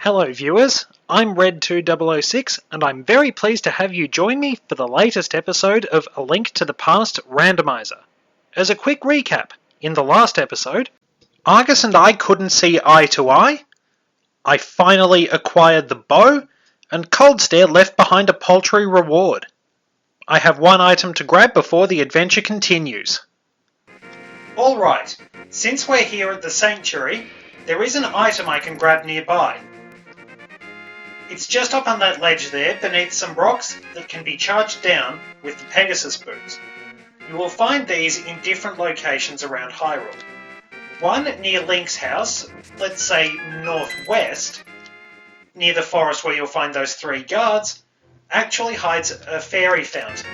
Hello viewers, I'm Red2006 and I'm very pleased to have you join me for the latest episode of A Link to the Past Randomizer. As a quick recap, in the last episode, Argus and I couldn't see eye to eye, I finally acquired the bow, and Cold Stare left behind a paltry reward. I have one item to grab before the adventure continues. Alright, since we're here at the Sanctuary, there is an item I can grab nearby. It's just up on that ledge there, beneath some rocks that can be charged down with the Pegasus boots. You will find these in different locations around Hyrule. One near Link's house, let's say northwest, near the forest where you'll find those 3 guards, actually hides a fairy fountain.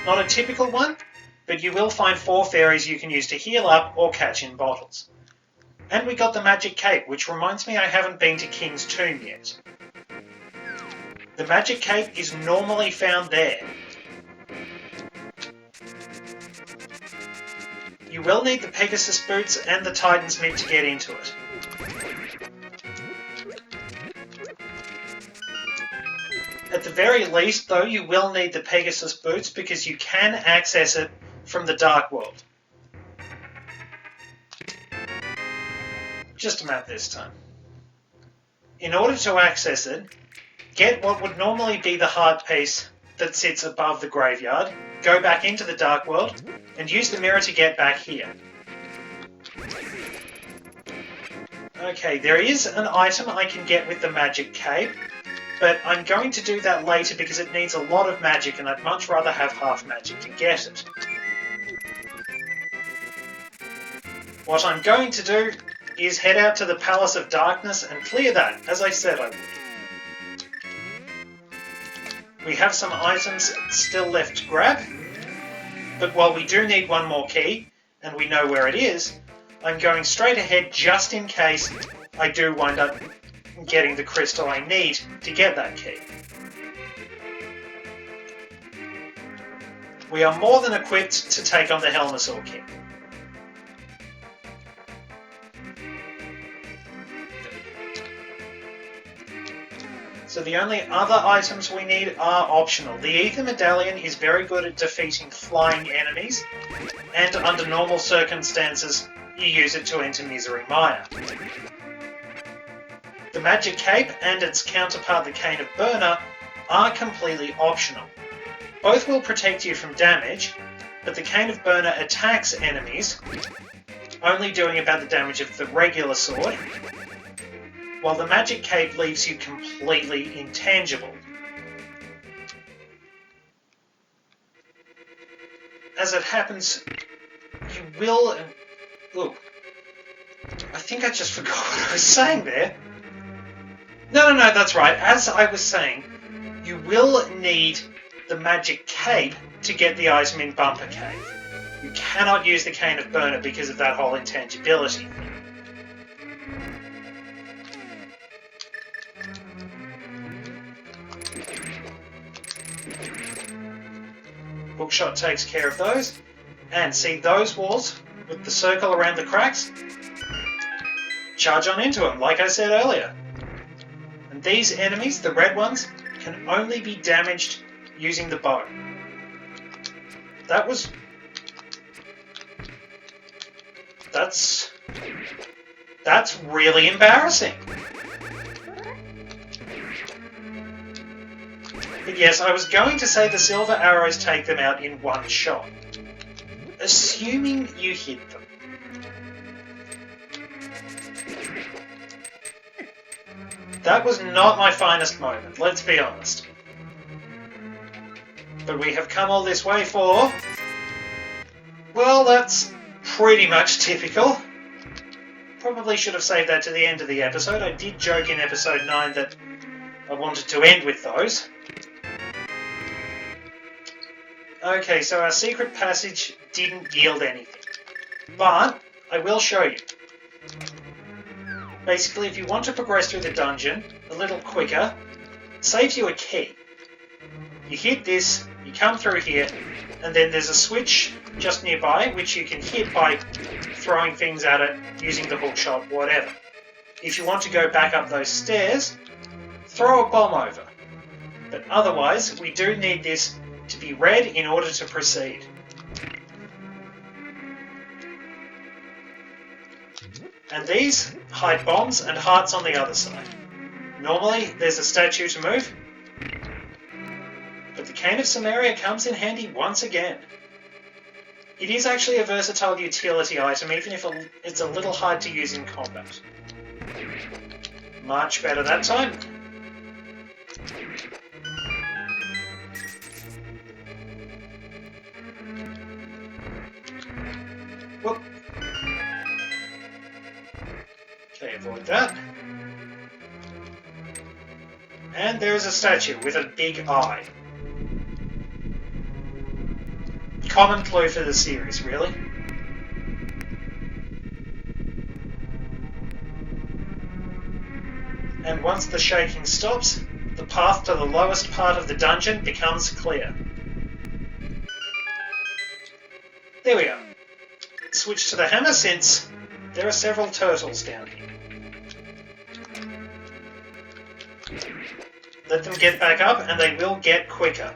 Not a typical one, but you will find 4 fairies you can use to heal up or catch in bottles. And we got the magic cape, which reminds me I haven't been to King's Tomb yet. The magic cape is normally found there. You will need the Pegasus boots and the Titan's Mitt to get into it. At the very least, though, you will need the Pegasus boots because you can access it from the Dark World. Just a map this time. In order to access it, get what would normally be the heart piece that sits above the graveyard, go back into the Dark World, and use the mirror to get back here. Okay, there is an item I can get with the magic cape, but I'm going to do that later because it needs a lot of magic and I'd much rather have half magic to get it. What I'm going to do is head out to the Palace of Darkness and clear that, as I said I would. We have some items still left to grab, but while we do need one more key, and we know where it is, I'm going straight ahead just in case I do wind up getting the crystal I need to get that key. We are more than equipped to take on the Helmasaur King. So the only other items we need are optional. The Ether Medallion is very good at defeating flying enemies, and under normal circumstances, you use it to enter Misery Mire. The Magic Cape and its counterpart, the Cane of Burner, are completely optional. Both will protect you from damage, but the Cane of Burner attacks enemies, only doing about the damage of the regular sword, while the Magic Cape leaves you completely intangible. As it happens, you will... Look, I think I just forgot what I was saying there. No, that's right. As I was saying, you will need the Magic Cape to get the item in Bumper Cave. You cannot use the Cane of Burner because of that whole intangibility thing. Bookshot takes care of those, and see those walls with the circle around the cracks? Charge on into them, like I said earlier. And these enemies, the red ones, can only be damaged using the bow. That's really embarrassing. But yes, I was going to say the silver arrows take them out in one shot. Assuming you hit them. That was not my finest moment, let's be honest. But we have come all this way for... Well, that's pretty much typical. Probably should have saved that to the end of the episode. I did joke in episode 9 that I wanted to end with those. Okay, so our secret passage didn't yield anything, but I will show you. Basically, if you want to progress through the dungeon a little quicker, it saves you a key. You hit this, you come through here, and then there's a switch just nearby which you can hit by throwing things at it, using the hook shot, whatever. if you want to go back up those stairs, throw a bomb over. But otherwise, we do need this to be red in order to proceed. And these hide bombs and hearts on the other side. Normally, there's a statue to move, but the Cane of Samaria comes in handy once again. It is actually a versatile utility item, even if it's a little hard to use in combat. Much better that time. Whoop. Okay, avoid that. And there is a statue with a big eye. Common clue for the series, really. And once the shaking stops, the path to the lowest part of the dungeon becomes clear. There we are. Switch to the hammer since there are several turtles down here. Let them get back up and they will get quicker.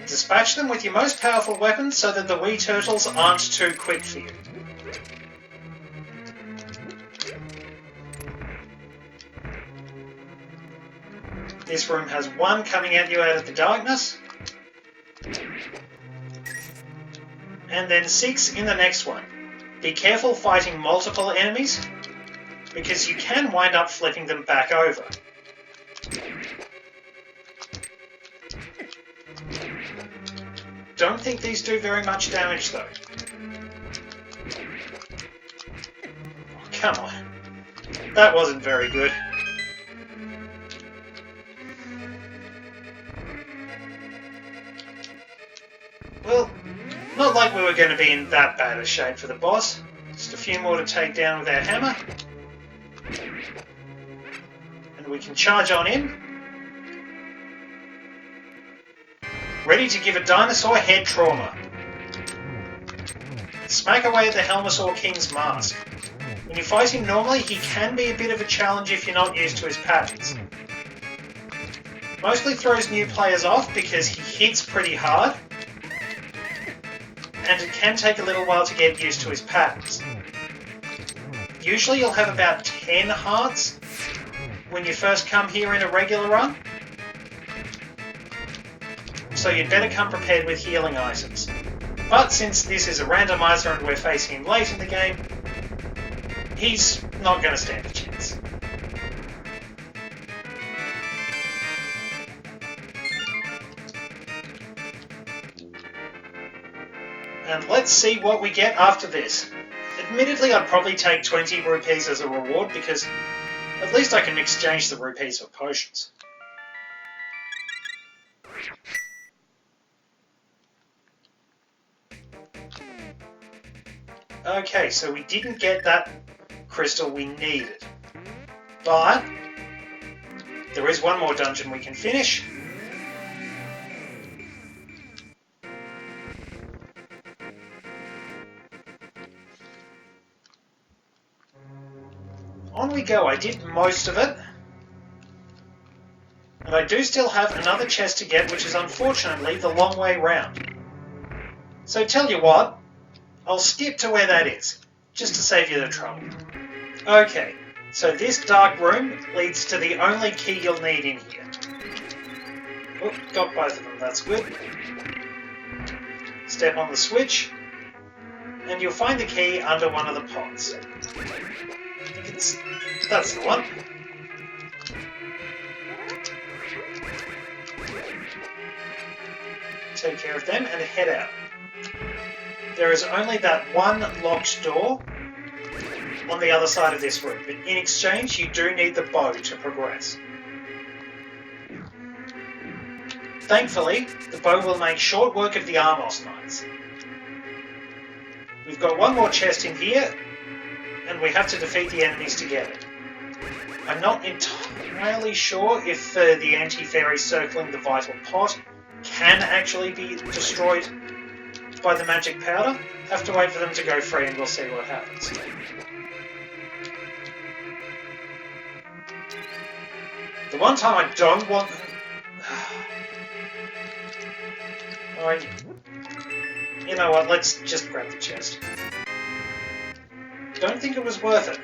Dispatch them with your most powerful weapon so that the wee turtles aren't too quick for you. This room has one coming at you out of the darkness. And then 6 in the next one. Be careful fighting multiple enemies, because you can wind up flipping them back over. Don't think these do very much damage though. Oh, come on. That wasn't very good. Well, not like we were going to be in that bad a shape for the boss. Just a few more to take down with our hammer. And we can charge on in. Ready to give a dinosaur head trauma. Smack away at the Helmosaur King's mask. When you fight him normally, he can be a bit of a challenge if you're not used to his patterns. Mostly throws new players off because he hits pretty hard, and it can take a little while to get used to his patterns. Usually you'll have about 10 hearts when you first come here in a regular run, so you'd better come prepared with healing items. But since this is a randomizer and we're facing him late in the game, he's not going to stand a chance. And let's see what we get after this. Admittedly, I'd probably take 20 rupees as a reward because at least I can exchange the rupees for potions. Okay, so we didn't get that crystal we needed. But there is one more dungeon we can finish. On we go. I did most of it. And I do still have another chest to get, which is unfortunately the long way round. So tell you what, I'll skip to where that is, just to save you the trouble. Okay, so this dark room leads to the only key you'll need in here. Oh, got both of them, that's good. Step on the switch, and you'll find the key under one of the pots. I think that's the one. Take care of them and head out. There is only that one locked door on the other side of this room, but in exchange you do need the bow to progress. Thankfully, the bow will make short work of the Armos Knights. We've got one more chest in here, and we have to defeat the enemies together. I'm not entirely sure if the anti-fairy circling the vital pot can actually be destroyed by the magic powder. Have to wait for them to go free and we'll see what happens. The one time I don't want... Alright. You know what, let's just grab the chest. Don't think it was worth it.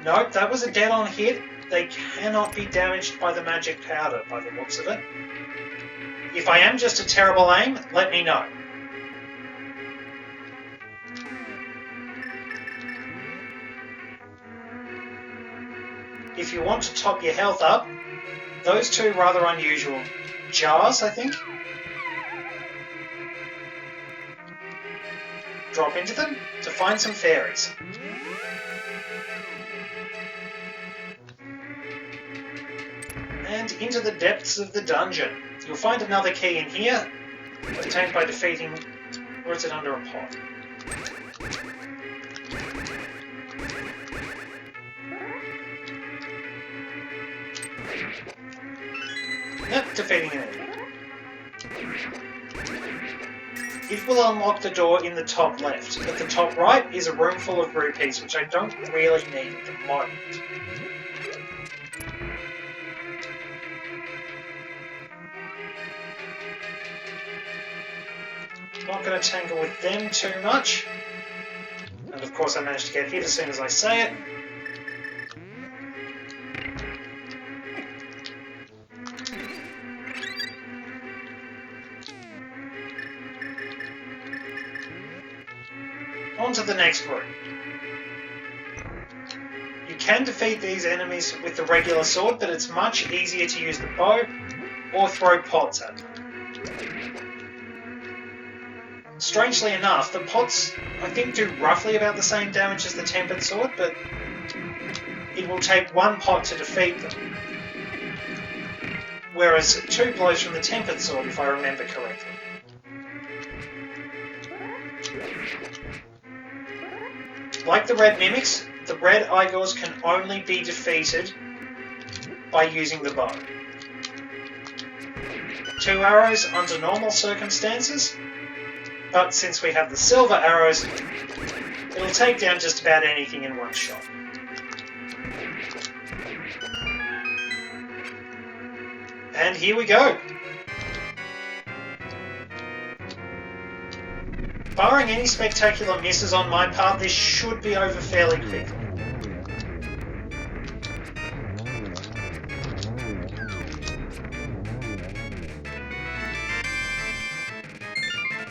Nope, that was a dead-on hit. They cannot be damaged by the magic powder, by the looks of it. If I am just a terrible aim, let me know. If you want to top your health up, those two rather unusual jars, I think. Drop into them to find some fairies. And into the depths of the dungeon. You'll find another key in here, obtained by defeating... or is it under a pot? Yep, defeating an enemy. It will unlock the door in the top left. At the top right is a room full of rupees, which I don't really need at the moment. Not going to tangle with them too much. And of course I managed to get hit as soon as I say it. On to the next room. You can defeat these enemies with the regular sword, but it's much easier to use the bow or throw pots at them. Strangely enough, the pots, I think, do roughly about the same damage as the tempered sword, but it will take one pot to defeat them. Whereas 2 blows from the tempered sword, if I remember correctly. Like the red mimics, the red Igors can only be defeated by using the bow. 2 arrows under normal circumstances, but since we have the silver arrows, it'll take down just about anything in one shot. And here we go. Barring any spectacular misses on my part, this should be over fairly quick.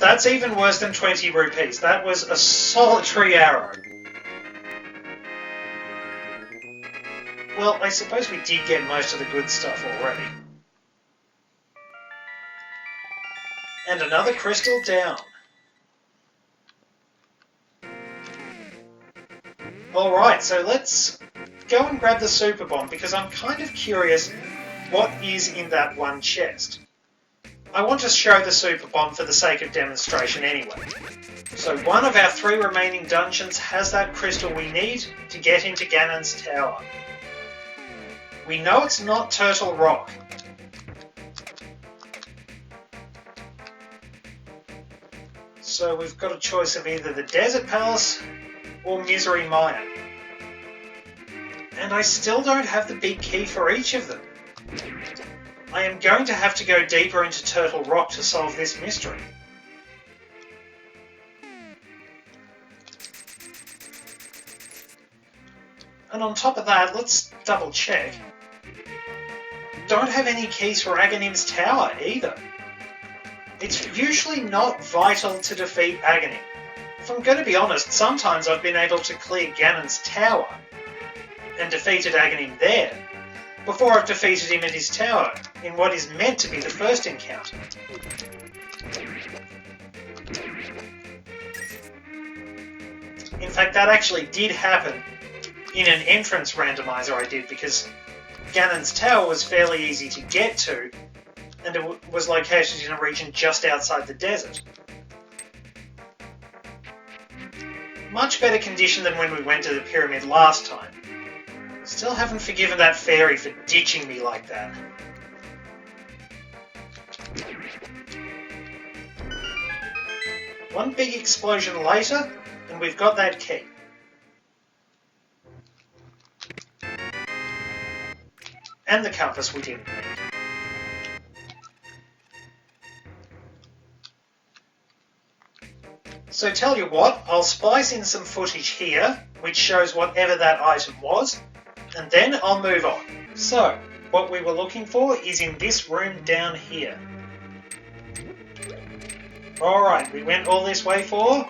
That's even worse than 20 rupees. That was a solitary arrow. Well, I suppose we did get most of the good stuff already. And another crystal down. Alright, so let's go and grab the super bomb, because I'm kind of curious what is in that one chest. I want to show the super bomb for the sake of demonstration anyway. So one of our 3 remaining dungeons has that crystal we need to get into Ganon's tower. We know it's not Turtle Rock. So we've got a choice of either the Desert Palace or Misery Mine. And I still don't have the big key for each of them. I am going to have to go deeper into Turtle Rock to solve this mystery. And on top of that, let's double check. Don't have any keys for Aghanim's tower either. It's usually not vital to defeat Aghanim. If I'm going to be honest, sometimes I've been able to clear Ganon's tower and defeated Aghanim there, before I've defeated him at his tower, in what is meant to be the first encounter. In fact, that actually did happen in an entrance randomizer I did, because Ganon's tower was fairly easy to get to, and it was located in a region just outside the desert. Much better condition than when we went to the pyramid last time. Still haven't forgiven that fairy for ditching me like that. One big explosion later, and we've got that key. And the compass we didn't need. So tell you what, I'll splice in some footage here, which shows whatever that item was, and then I'll move on. So, what we were looking for is in this room down here. Alright, we went all this way for...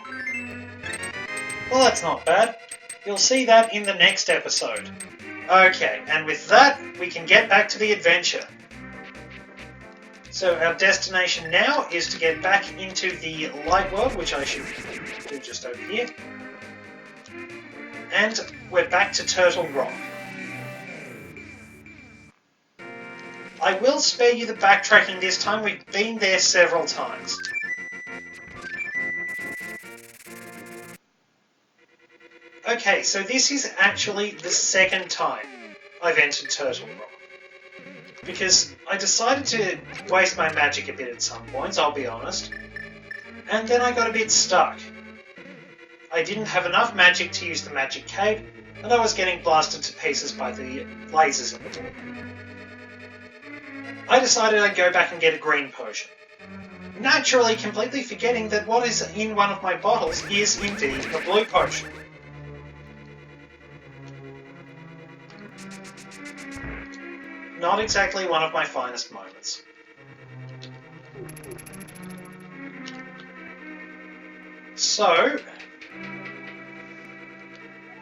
Well, that's not bad. You'll see that in the next episode. Okay, and with that, we can get back to the adventure. So our destination now is to get back into the light world, which I should do just over here. And we're back to Turtle Rock. I will spare you the backtracking this time, we've been there several times. Okay, so this is actually the second time I've entered Turtle Rock. Because I decided to waste my magic a bit at some points, I'll be honest. And then I got a bit stuck. I didn't have enough magic to use the magic cape, and I was getting blasted to pieces by the lasers in the door. I decided I'd go back and get a green potion. Naturally, completely forgetting that what is in one of my bottles is indeed a blue potion. Not exactly one of my finest moments. So,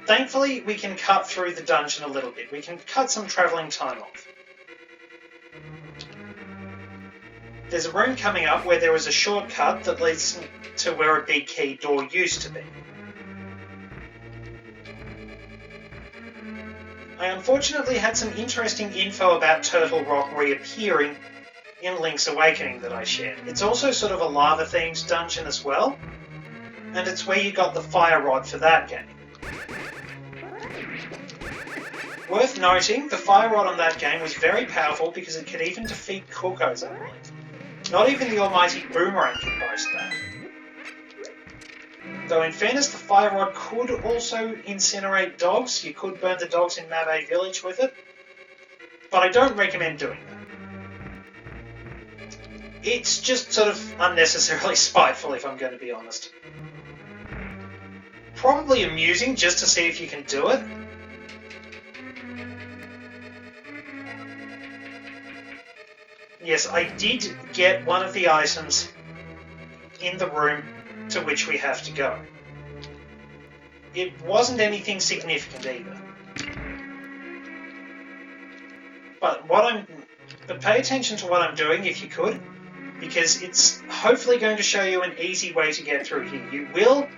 thankfully we can cut through the dungeon a little bit. We can cut some travelling time off. There's a room coming up where there is a shortcut that leads to where a big key door used to be. I unfortunately had some interesting info about Turtle Rock reappearing in Link's Awakening that I shared. It's also sort of a lava-themed dungeon as well, and it's where you got the fire rod for that game. Worth noting, the fire rod on that game was very powerful because it could even defeat Cookos, I believe. Not even the almighty Boomerang can boast that. Though in fairness, the fire rod could also incinerate dogs. You could burn the dogs in Mabe Village with it. But I don't recommend doing that. It's just sort of unnecessarily spiteful, if I'm going to be honest. Probably amusing just to see if you can do it. Yes, I did get one of the items in the room to which we have to go. It wasn't anything significant either. But pay attention to what I'm doing if you could, because it's hopefully going to show you an easy way to get through here. You will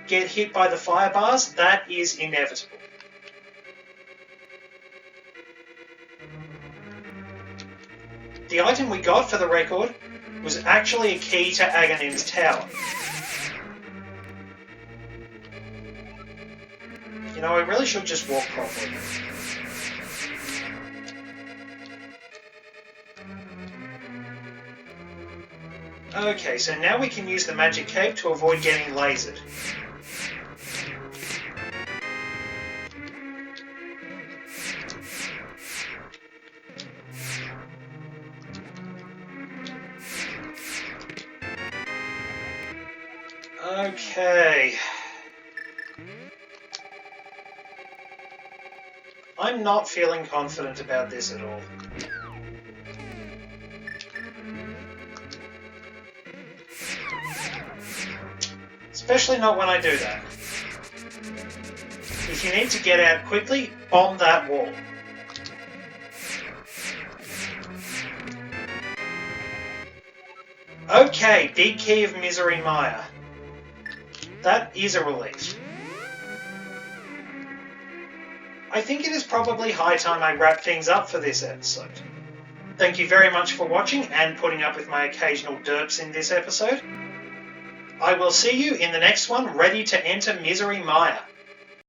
get hit by the fire bars, that is inevitable. The item we got, for the record, was actually a key to Aghanims Tower. You know, I really should just walk properly. Okay, so now we can use the magic cape to avoid getting lasered. Okay. I'm not feeling confident about this at all. Especially not when I do that. If you need to get out quickly, bomb that wall. Okay, big key of Misery Maya. That is a relief. I think it is probably high time I wrap things up for this episode. Thank you very much for watching and putting up with my occasional derps in this episode. I will see you in the next one, ready to enter Misery Maya.